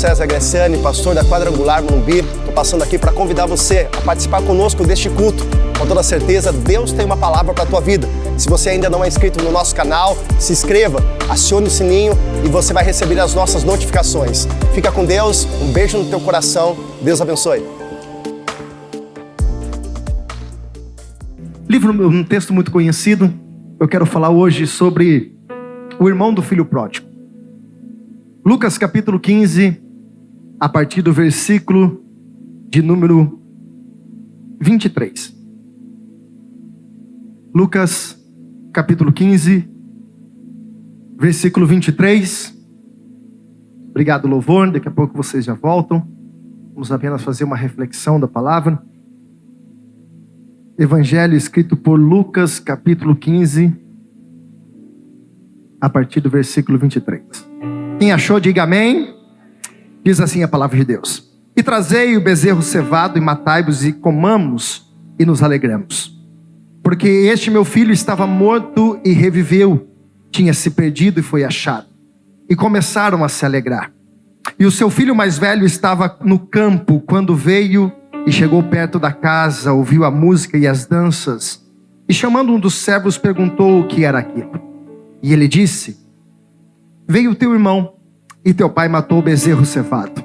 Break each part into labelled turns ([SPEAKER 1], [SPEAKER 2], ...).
[SPEAKER 1] César Gressiani, pastor da Quadrangular Morumbi. Estou passando aqui para convidar você a participar conosco deste culto. Com toda certeza, Deus tem uma palavra para a tua vida. Se você ainda não é inscrito no nosso canal, se inscreva, acione o sininho e você vai receber as nossas notificações. Fica com Deus, um beijo no teu coração, Deus abençoe.
[SPEAKER 2] Um texto muito conhecido, eu quero falar hoje sobre o irmão do filho pródigo. Lucas capítulo 15, a partir do versículo de número 23. Lucas capítulo 15, versículo 23. Obrigado, louvor, daqui a pouco vocês já voltam. Vamos apenas fazer uma reflexão da palavra. Evangelho escrito por Lucas capítulo 15, a partir do versículo 23. Quem achou, diga amém. Diz assim a palavra de Deus: E trazei o bezerro cevado e matai-vos e comamos e nos alegramos. Porque este meu filho estava morto e reviveu, tinha se perdido e foi achado. E começaram a se alegrar. E o seu filho mais velho estava no campo quando veio e chegou perto da casa, ouviu a música e as danças. E chamando um dos servos perguntou o que era aquilo. E ele disse: Veio teu irmão, e teu pai matou o bezerro cevado,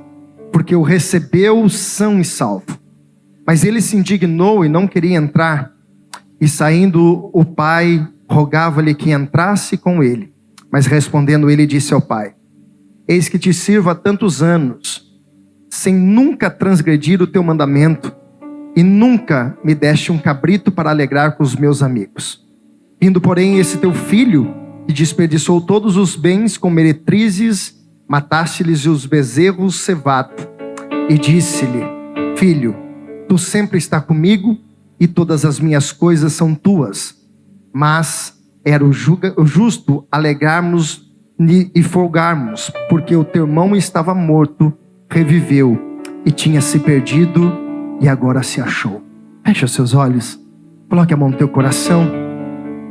[SPEAKER 2] porque o recebeu são e salvo. Mas ele se indignou e não queria entrar. E saindo o pai, rogava-lhe que entrasse com ele. Mas respondendo ele, disse ao pai: Eis que te sirvo há tantos anos, sem nunca transgredir o teu mandamento, e nunca me deste um cabrito para alegrar com os meus amigos. Vindo, porém, esse teu filho, que desperdiçou todos os bens com meretrizes, mataste-lhes os bezerros cevados. E disse-lhe: Filho, tu sempre está comigo, e todas as minhas coisas são tuas. Mas era o justo alegrarmos e folgarmos, porque o teu irmão estava morto, reviveu, e tinha se perdido, e agora se achou. Feche os seus olhos, coloque a mão no teu coração.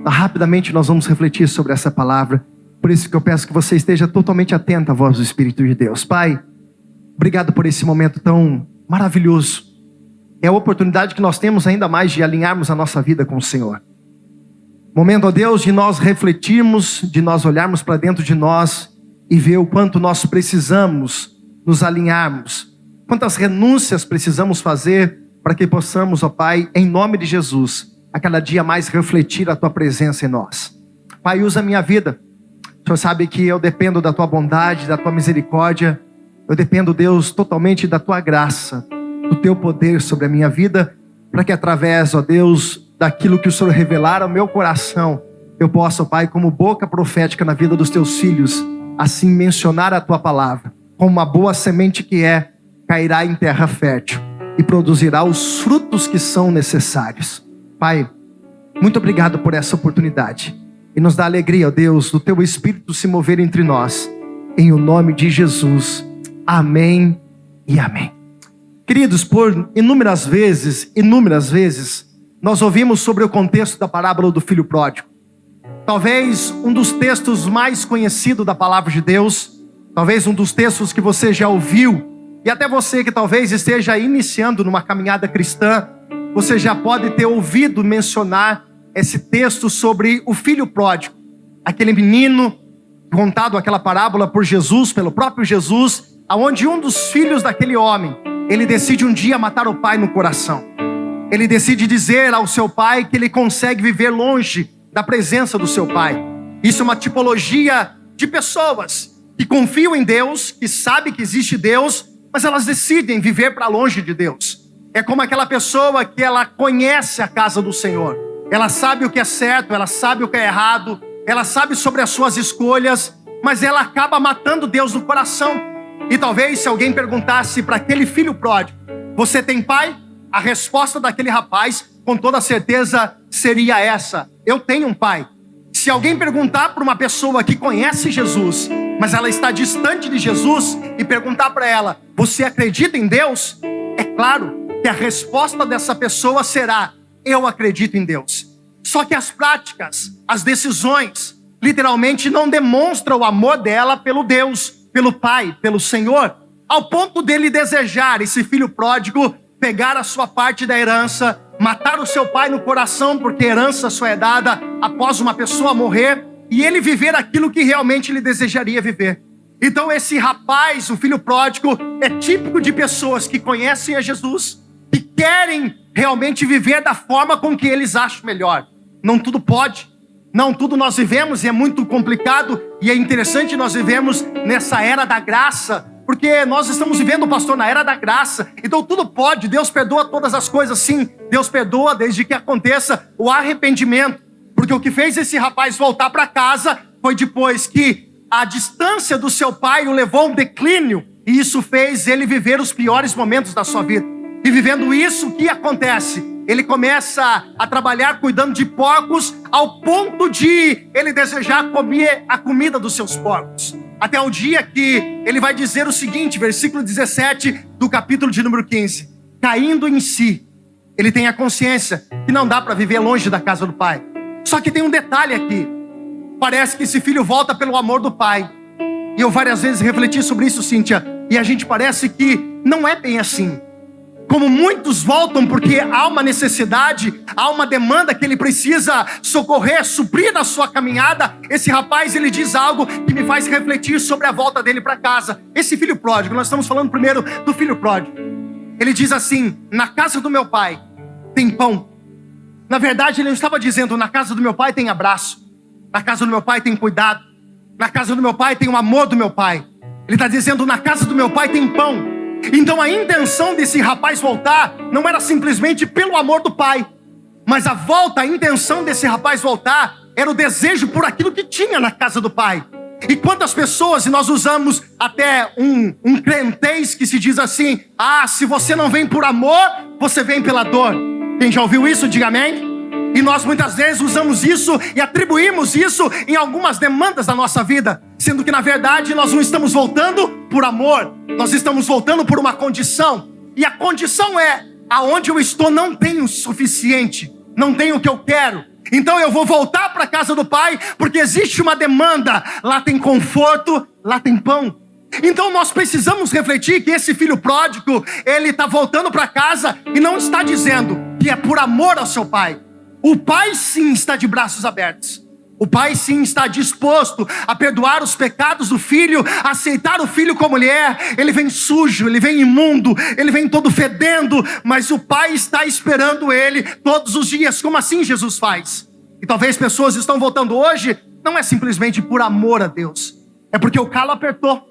[SPEAKER 2] Rapidamente nós vamos refletir sobre essa palavra. Por isso que eu peço que você esteja totalmente atento à voz do Espírito de Deus. Pai, obrigado por esse momento tão maravilhoso. É a oportunidade que nós temos ainda mais de alinharmos a nossa vida com o Senhor. Momento, ó Deus, de nós refletirmos, de nós olharmos para dentro de nós e ver o quanto nós precisamos nos alinharmos. Quantas renúncias precisamos fazer para que possamos, ó Pai, em nome de Jesus, a cada dia mais refletir a Tua presença em nós. Pai, usa a minha vida. O Senhor sabe que eu dependo da Tua bondade, da Tua misericórdia. Eu dependo, Deus, totalmente da Tua graça, do Teu poder sobre a minha vida, para que através, ó Deus, daquilo que o Senhor revelar ao meu coração, eu possa, ó Pai, como boca profética na vida dos Teus filhos, assim mencionar a Tua palavra, como uma boa semente que é, cairá em terra fértil e produzirá os frutos que são necessários. Pai, muito obrigado por essa oportunidade. E nos dá alegria, ó Deus, do Teu Espírito se mover entre nós. Em o nome de Jesus. Amém e amém. Queridos, por inúmeras vezes, nós ouvimos sobre o contexto da parábola do filho pródigo. Talvez um dos textos mais conhecidos da palavra de Deus. Talvez um dos textos que você já ouviu. E até você que talvez esteja iniciando numa caminhada cristã, você já pode ter ouvido mencionar esse texto sobre o filho pródigo. Aquele menino contado aquela parábola por Jesus, pelo próprio Jesus, aonde um dos filhos daquele homem, ele decide um dia matar o pai no coração. Ele decide dizer ao seu pai que ele consegue viver longe da presença do seu pai. Isso é uma tipologia de pessoas que confiam em Deus, que sabem que existe Deus, mas elas decidem viver para longe de Deus. É como aquela pessoa que ela conhece a casa do Senhor. Ela sabe o que é certo, ela sabe o que é errado, ela sabe sobre as suas escolhas, mas ela acaba matando Deus no coração. E talvez se alguém perguntasse para aquele filho pródigo: você tem pai? A resposta daquele rapaz, com toda certeza, seria essa: eu tenho um pai. Se alguém perguntar para uma pessoa que conhece Jesus, mas ela está distante de Jesus, e perguntar para ela: você acredita em Deus? É claro que a resposta dessa pessoa será: eu acredito em Deus. Só que as práticas, as decisões, literalmente não demonstram o amor dela pelo Deus, pelo Pai, pelo Senhor. ao ponto dele desejar, esse filho pródigo, pegar a sua parte da herança, matar o seu pai no coração, porque herança só é dada após uma pessoa morrer, e ele viver aquilo que realmente ele desejaria viver. Então esse rapaz, o filho pródigo, é típico de pessoas que conhecem a Jesus, que querem realmente viver da forma com que eles acham melhor. Não tudo pode, não tudo nós vivemos, e é muito complicado, e é interessante nós vivemos nessa era da graça, porque nós estamos vivendo, pastor, na era da graça. Então tudo pode, Deus perdoa todas as coisas, sim. Deus perdoa desde que aconteça o arrependimento. Porque o que fez esse rapaz voltar para casa foi depois que a distância do seu pai o levou a um declínio. E isso fez ele viver os piores momentos da sua vida. E vivendo isso, o que acontece? Ele começa a trabalhar cuidando de porcos, ao ponto de ele desejar comer a comida dos seus porcos. Até o dia que ele vai dizer o seguinte, versículo 17 do capítulo de número 15. Caindo em si, ele tem a consciência que não dá para viver longe da casa do pai. Só que tem um detalhe aqui. Parece que esse filho volta pelo amor do pai. E eu várias vezes refleti sobre isso, Cíntia. E a gente parece que não é bem assim. Como muitos voltam porque há uma necessidade, há uma demanda que ele precisa socorrer, suprir na sua caminhada. Esse rapaz, ele diz algo que me faz refletir sobre a volta dele para casa. Esse filho pródigo, nós estamos falando primeiro do filho pródigo. Ele diz assim: na casa do meu pai tem pão. Na verdade, ele não estava dizendo: na casa do meu pai tem abraço, na casa do meu pai tem cuidado, na casa do meu pai tem o amor do meu pai. Ele está dizendo: na casa do meu pai tem pão. Então a intenção desse rapaz voltar não era simplesmente pelo amor do pai, mas a intenção desse rapaz voltar era o desejo por aquilo que tinha na casa do pai. E quantas pessoas, e nós usamos até um crentez que se diz assim: ah, se você não vem por amor, você vem pela dor. Quem já ouviu isso, diga amém. E nós muitas vezes usamos isso e atribuímos isso em algumas demandas da nossa vida, sendo que na verdade nós não estamos voltando por amor, nós estamos voltando por uma condição. E a condição é: aonde eu estou não tenho o suficiente, não tenho o que eu quero. Então eu vou voltar para a casa do pai, porque existe uma demanda. Lá tem conforto, lá tem pão. Então nós precisamos refletir que esse filho pródigo, ele está voltando para casa e não está dizendo que é por amor ao seu pai. O pai sim está de braços abertos. O pai sim está disposto a perdoar os pecados do filho, a aceitar o filho como ele é. Ele vem sujo, ele vem imundo, ele vem todo fedendo, mas o pai está esperando ele todos os dias. Como assim Jesus faz? E talvez pessoas estão voltando hoje, não é simplesmente por amor a Deus, é porque o calo apertou,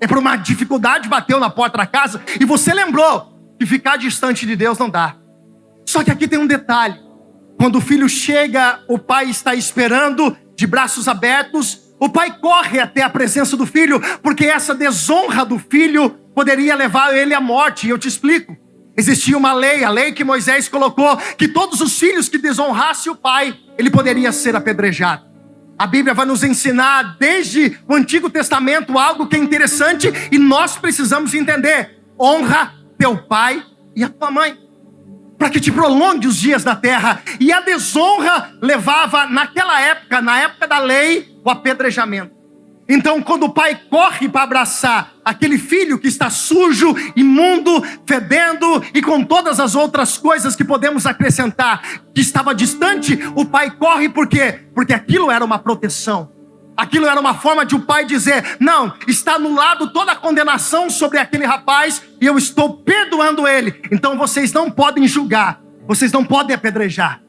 [SPEAKER 2] é por uma dificuldade bateu na porta da casa, e você lembrou que ficar distante de Deus não dá. Só que aqui tem um detalhe. Quando o filho chega, o pai está esperando de braços abertos. O pai corre até a presença do filho, porque essa desonra do filho poderia levar ele à morte. E eu te explico. Existia uma lei, a lei que Moisés colocou, que todos os filhos que desonrassem o pai, ele poderia ser apedrejado. A Bíblia vai nos ensinar desde o Antigo Testamento algo que é interessante e nós precisamos entender. Honra teu pai e a tua mãe, para que te prolongue os dias da terra. E a desonra levava, naquela época, na época da lei, o apedrejamento. Então, quando o pai corre para abraçar aquele filho que está sujo, imundo, fedendo, e com todas as outras coisas que podemos acrescentar, que estava distante, o pai corre por quê? Porque aquilo era uma proteção. Aquilo era uma forma de o pai dizer: não, está anulado toda a condenação sobre aquele rapaz e eu estou perdoando ele. Então vocês não podem julgar, vocês não podem apedrejar.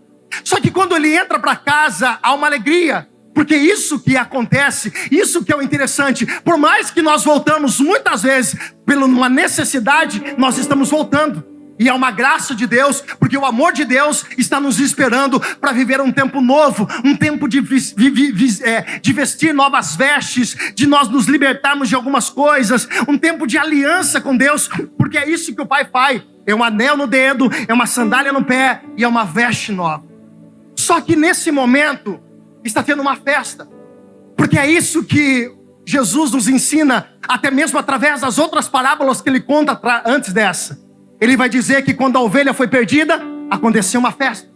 [SPEAKER 2] Só que quando ele entra para casa, há uma alegria, porque isso que acontece, isso que é o interessante. Por mais que nós voltamos muitas vezes por uma necessidade, nós estamos voltando. E é uma graça de Deus, porque o amor de Deus está nos esperando para viver um tempo novo, um tempo de vestir novas vestes, de nós nos libertarmos de algumas coisas, um tempo de aliança com Deus, porque é isso que o pai faz. É um anel no dedo, é uma sandália no pé e é uma veste nova. Só que nesse momento está tendo uma festa, porque é isso que Jesus nos ensina, até mesmo através das outras parábolas que ele conta antes dessa. Ele vai dizer que quando a ovelha foi perdida, aconteceu uma festa.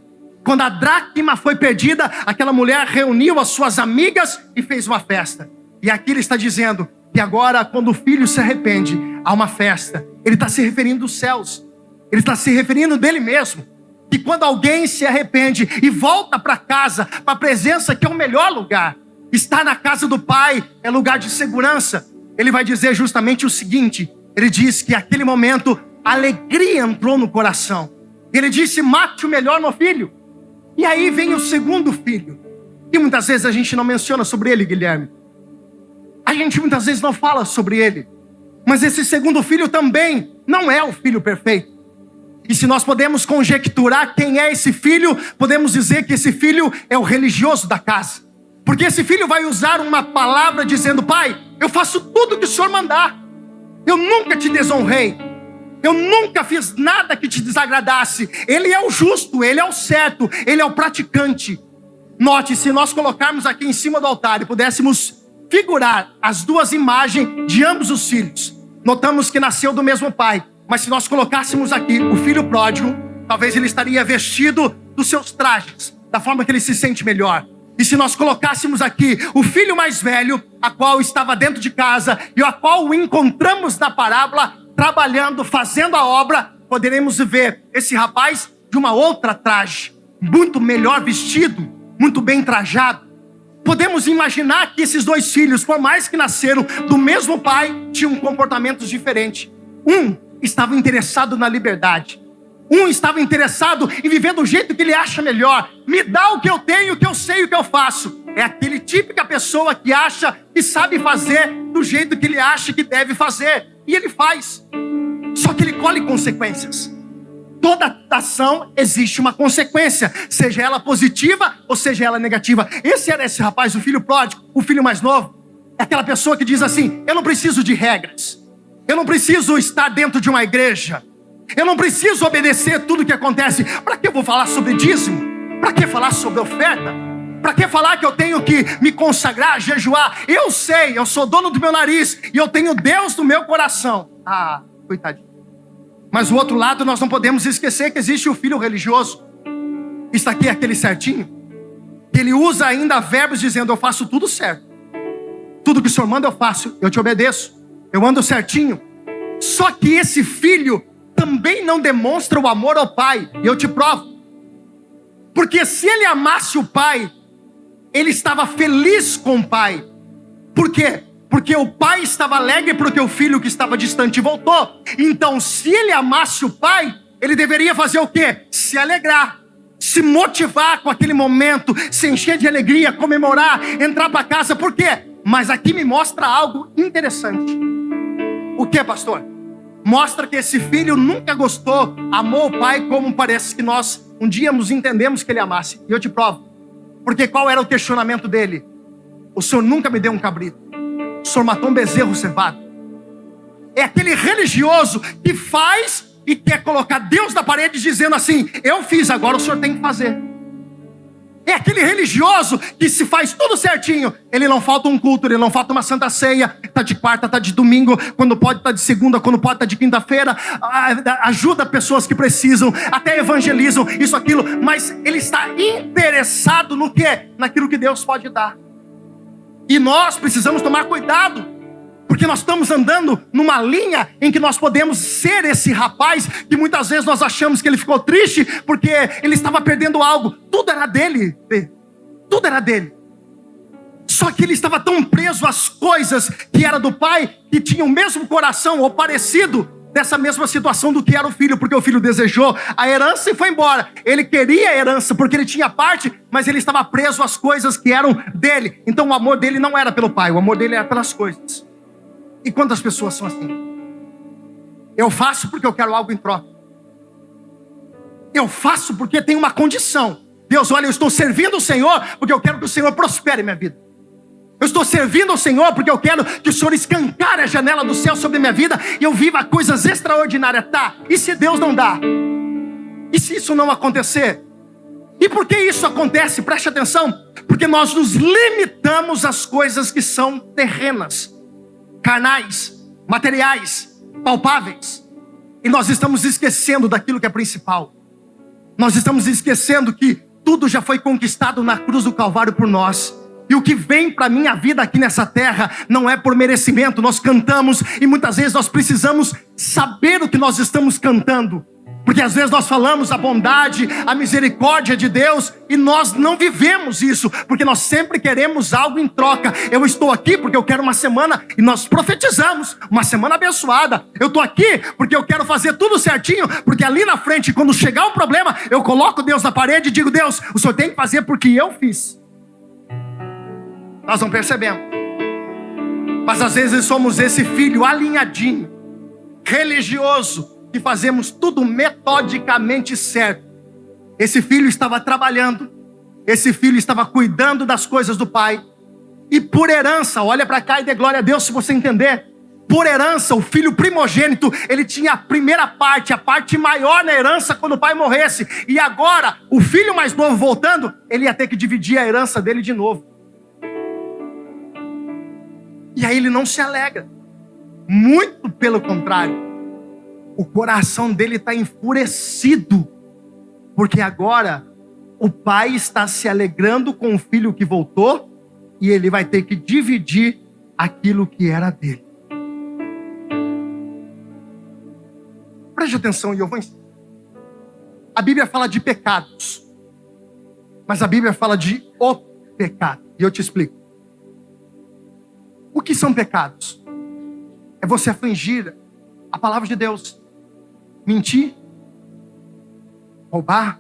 [SPEAKER 2] Quando a dracma foi perdida, aquela mulher reuniu as suas amigas e fez uma festa. E aqui ele está dizendo que agora, quando o filho se arrepende, há uma festa. Ele está se referindo dos céus. Ele está se referindo dele mesmo. Que quando alguém se arrepende e volta para casa, para a presença que é o melhor lugar, estar na casa do Pai é lugar de segurança. Ele vai dizer justamente o seguinte, ele diz que naquele momento a alegria entrou no coração. Ele disse, mate o melhor no filho. E aí vem o segundo filho. E muitas vezes a gente não menciona sobre ele, Guilherme. A gente muitas vezes não fala sobre ele. Mas esse segundo filho também não é o filho perfeito. E se nós podemos conjecturar quem é esse filho, podemos dizer que esse filho é o religioso da casa. Porque esse filho vai usar uma palavra dizendo, pai, eu faço tudo que o senhor mandar. Eu nunca te desonrei. Eu nunca fiz nada que te desagradasse. Ele é o justo, ele é o certo, ele é o praticante. Note, se nós colocarmos aqui em cima do altar e pudéssemos figurar as duas imagens de ambos os filhos, notamos que nasceu do mesmo pai. Mas se nós colocássemos aqui o filho pródigo, talvez ele estaria vestido dos seus trajes, da forma que ele se sente melhor. E se nós colocássemos aqui o filho mais velho, a qual estava dentro de casa, e a qual o encontramos na parábola, trabalhando, fazendo a obra, poderemos ver esse rapaz de uma outra traje, muito melhor vestido, muito bem trajado. Podemos imaginar que esses dois filhos, por mais que nasceram do mesmo pai, tinham comportamentos diferentes. Um estava interessado na liberdade. Um estava interessado em viver do jeito que ele acha melhor. Me dá o que eu tenho, o que eu sei, o que eu faço. É aquele típica pessoa que acha que sabe fazer do jeito que ele acha que deve fazer. E ele faz. Só que ele colhe consequências. Toda ação existe uma consequência, seja ela positiva ou seja ela negativa. Esse era esse rapaz, o filho pródigo, o filho mais novo. É aquela pessoa que diz assim, eu não preciso de regras. Eu não preciso estar dentro de uma igreja. Eu não preciso obedecer tudo que acontece. Para que eu vou falar sobre dízimo? Para que falar sobre oferta? Para que falar que eu tenho que me consagrar, jejuar? Eu sei, eu sou dono do meu nariz e eu tenho Deus no meu coração. Ah, coitadinho. Mas o outro lado nós não podemos esquecer que existe o filho religioso. Isso aqui é aquele certinho. Ele usa ainda verbos dizendo, eu faço tudo certo. Tudo que o senhor manda eu faço, eu te obedeço. Eu ando certinho. Só que esse filho também não demonstra o amor ao pai. E eu te provo. Porque se ele amasse o pai, ele estava feliz com o pai. Por quê? Porque o pai estava alegre porque o filho que estava distante voltou. Então, se ele amasse o pai, ele deveria fazer o quê? Se alegrar, se motivar com aquele momento, se encher de alegria, comemorar, entrar para casa. Por quê? Mas aqui me mostra algo interessante. O que, pastor? Mostra que esse filho nunca gostou, amou o pai como parece que nós um dia nos entendemos que ele amasse. E eu te provo. Porque qual era o questionamento dele? O senhor nunca me deu um cabrito. O senhor matou um bezerro cevado. É aquele religioso que faz e quer colocar Deus na parede dizendo assim, eu fiz, agora o senhor tem que fazer. É aquele religioso que se faz tudo certinho. Ele não falta um culto, ele não falta uma santa ceia. Está de quarta, está de domingo. Quando pode, está de segunda. Quando pode, está de quinta-feira. Ajuda pessoas que precisam. Até evangelizam, isso, aquilo. Mas ele está interessado no quê? Naquilo que Deus pode dar. E nós precisamos tomar cuidado. Porque nós estamos andando numa linha em que nós podemos ser esse rapaz que muitas vezes nós achamos que ele ficou triste porque ele estava perdendo algo. Tudo era dele. Tudo era dele. Só que ele estava tão preso às coisas que era do pai, que tinha o mesmo coração ou parecido dessa mesma situação do que era o filho, porque o filho desejou a herança e foi embora. Ele queria a herança porque ele tinha parte, mas ele estava preso às coisas que eram dele. Então o amor dele não era pelo pai, o amor dele era pelas coisas. E quantas pessoas são assim? Eu faço porque eu quero algo em troca. Eu faço porque tem uma condição. Deus, olha, eu estou servindo o Senhor porque eu quero que o Senhor prospere minha vida. Eu estou servindo ao Senhor porque eu quero que o Senhor escancare a janela do céu sobre a minha vida e eu viva coisas extraordinárias. Tá, e se Deus não dá? E se isso não acontecer? E por que isso acontece? Preste atenção. Porque nós nos limitamos às coisas que são terrenas, carnais, materiais, palpáveis. E nós estamos esquecendo daquilo que é principal. Nós estamos esquecendo que tudo já foi conquistado na cruz do Calvário por nós. E o que vem para a minha vida aqui nessa terra não é por merecimento. Nós cantamos e muitas vezes nós precisamos saber o que nós estamos cantando. Porque às vezes nós falamos a bondade, a misericórdia de Deus e nós não vivemos isso, porque nós sempre queremos algo em troca. Eu estou aqui porque eu quero uma semana, e nós profetizamos, uma semana abençoada. Eu estou aqui porque eu quero fazer tudo certinho, porque ali na frente, quando chegar o problema, eu coloco Deus na parede e digo: Deus, o Senhor tem que fazer porque eu fiz. Nós não percebemos. Mas às vezes somos esse filho alinhadinho, religioso, que fazemos tudo metodicamente certo. Esse filho estava trabalhando, esse filho estava cuidando das coisas do pai, e por herança, olha para cá e dê glória a Deus se você entender. Por herança, o filho primogênito, ele tinha a primeira parte, a parte maior na herança quando o pai morresse. E agora, o filho mais novo voltando, ele ia ter que dividir a herança dele de novo. E aí ele não se alegra. Muito pelo contrário. O coração dele está enfurecido, porque agora o pai está se alegrando com o filho que voltou, e ele vai ter que dividir aquilo que era dele. Preste atenção, e eu vou ensinar. A Bíblia fala de pecados, mas a Bíblia fala de o pecado, e eu te explico. O que são pecados? É você afligir a palavra de Deus. Mentir, roubar,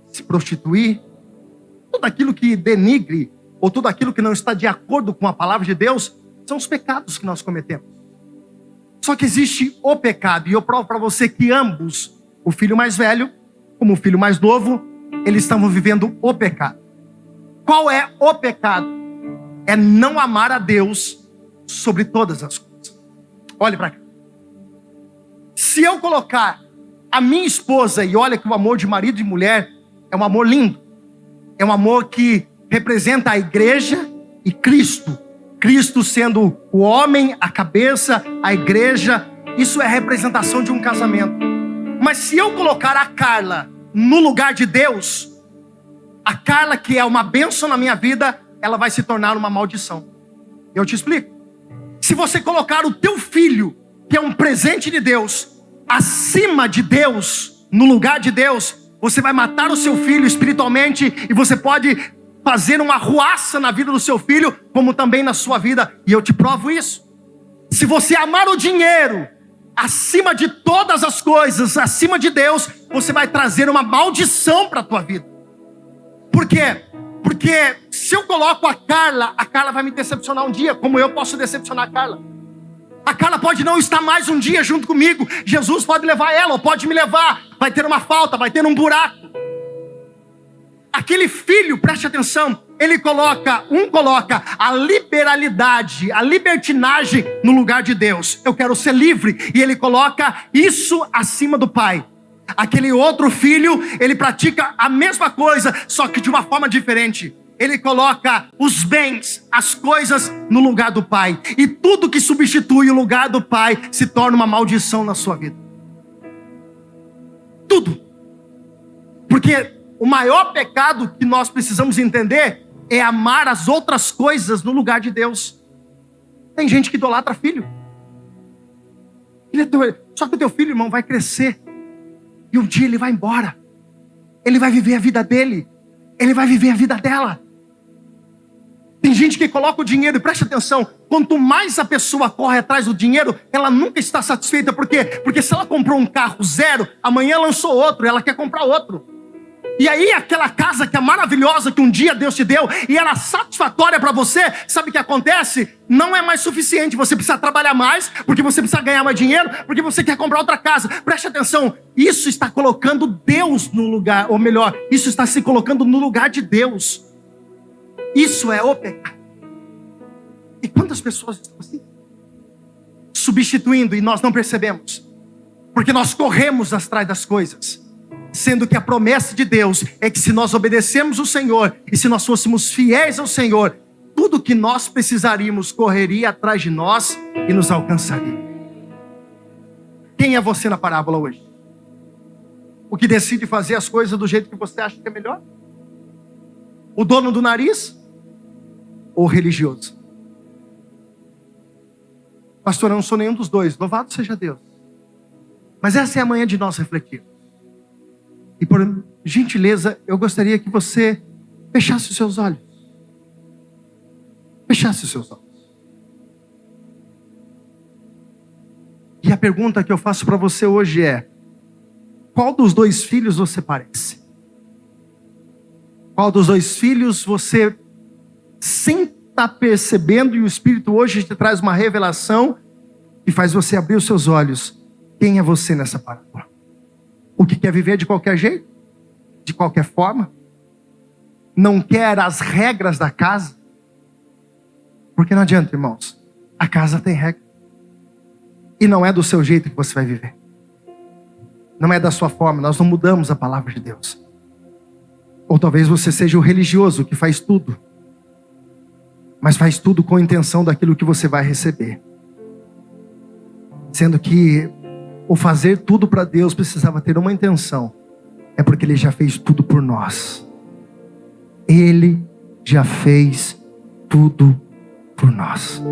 [SPEAKER 2] se prostituir, tudo aquilo que denigre, ou tudo aquilo que não está de acordo com a palavra de Deus, são os pecados que nós cometemos. Só que existe o pecado, e eu provo para você que ambos, o filho mais velho, como o filho mais novo, eles estavam vivendo o pecado. Qual é o pecado? É não amar a Deus sobre todas as coisas. Olhe para cá. Se eu colocar a minha esposa, e olha que o amor de marido e mulher é um amor lindo, é um amor que representa a igreja e Cristo. Cristo sendo o homem, a cabeça, a igreja, isso é a representação de um casamento. Mas se eu colocar a Carla no lugar de Deus, a Carla, que é uma bênção na minha vida, ela vai se tornar uma maldição. Eu te explico. Se você colocar o teu filho, que é um presente de Deus, acima de Deus, no lugar de Deus, você vai matar o seu filho espiritualmente, e você pode fazer uma arruaça na vida do seu filho, como também na sua vida, e eu te provo isso. Se você amar o dinheiro acima de todas as coisas, acima de Deus, você vai trazer uma maldição para a tua vida. Por quê? Porque se eu coloco a Carla vai me decepcionar um dia, como eu posso decepcionar a Carla. A Carla pode não estar mais um dia junto comigo. Jesus pode levar ela, ou pode me levar. Vai ter uma falta, vai ter um buraco. Aquele filho, preste atenção, ele coloca a liberalidade, a libertinagem no lugar de Deus. Eu quero ser livre. E ele coloca isso acima do pai. Aquele outro filho, ele pratica a mesma coisa, só que de uma forma diferente. Ele coloca os bens, as coisas no lugar do pai. E tudo que substitui o lugar do pai se torna uma maldição na sua vida. Tudo. Porque o maior pecado que nós precisamos entender é amar as outras coisas no lugar de Deus. Tem gente que idolatra filho. Só que o teu filho, irmão, vai crescer. E um dia ele vai embora. Ele vai viver a vida dele. Ele vai viver a vida dela. Tem gente que coloca o dinheiro, e preste atenção, quanto mais a pessoa corre atrás do dinheiro, ela nunca está satisfeita. Por quê? Porque se ela comprou um carro zero, amanhã lançou outro, ela quer comprar outro. E aí aquela casa que é maravilhosa, que um dia Deus te deu, e ela é satisfatória para você, sabe o que acontece? Não é mais suficiente, você precisa trabalhar mais, porque você precisa ganhar mais dinheiro, porque você quer comprar outra casa. Preste atenção, isso está colocando Deus no lugar, ou melhor, isso está se colocando no lugar de Deus. Isso é o pecado. E quantas pessoas estão assim? Substituindo, e nós não percebemos, porque nós corremos atrás das coisas. Sendo que a promessa de Deus é que se nós obedecemos o Senhor, e se nós fôssemos fiéis ao Senhor, tudo que nós precisaríamos correria atrás de nós e nos alcançaria. Quem é você na parábola hoje? O que decide fazer as coisas do jeito que você acha que é melhor? O dono do nariz? ou religioso? Pastor, eu não sou nenhum dos dois. Louvado seja Deus. Mas essa é a manhã de nós refletirmos. E por gentileza, eu gostaria que você fechasse os seus olhos. Fechasse os seus olhos. E a pergunta que eu faço para você hoje é: qual dos dois filhos você parece? Qual dos dois filhos você, sem estar percebendo, e o Espírito hoje te traz uma revelação que faz você abrir os seus olhos? Quem é você nessa parábola? O que quer viver de qualquer jeito? De qualquer forma? Não quer as regras da casa? Porque não adianta, irmãos. A casa tem regra. E não é do seu jeito que você vai viver. Não é da sua forma. Nós não mudamos a palavra de Deus. Ou talvez você seja o religioso que faz tudo. Mas faz tudo com a intenção daquilo que você vai receber. Sendo que o fazer tudo para Deus precisava ter uma intenção. É porque Ele já fez tudo por nós. Ele já fez tudo por nós.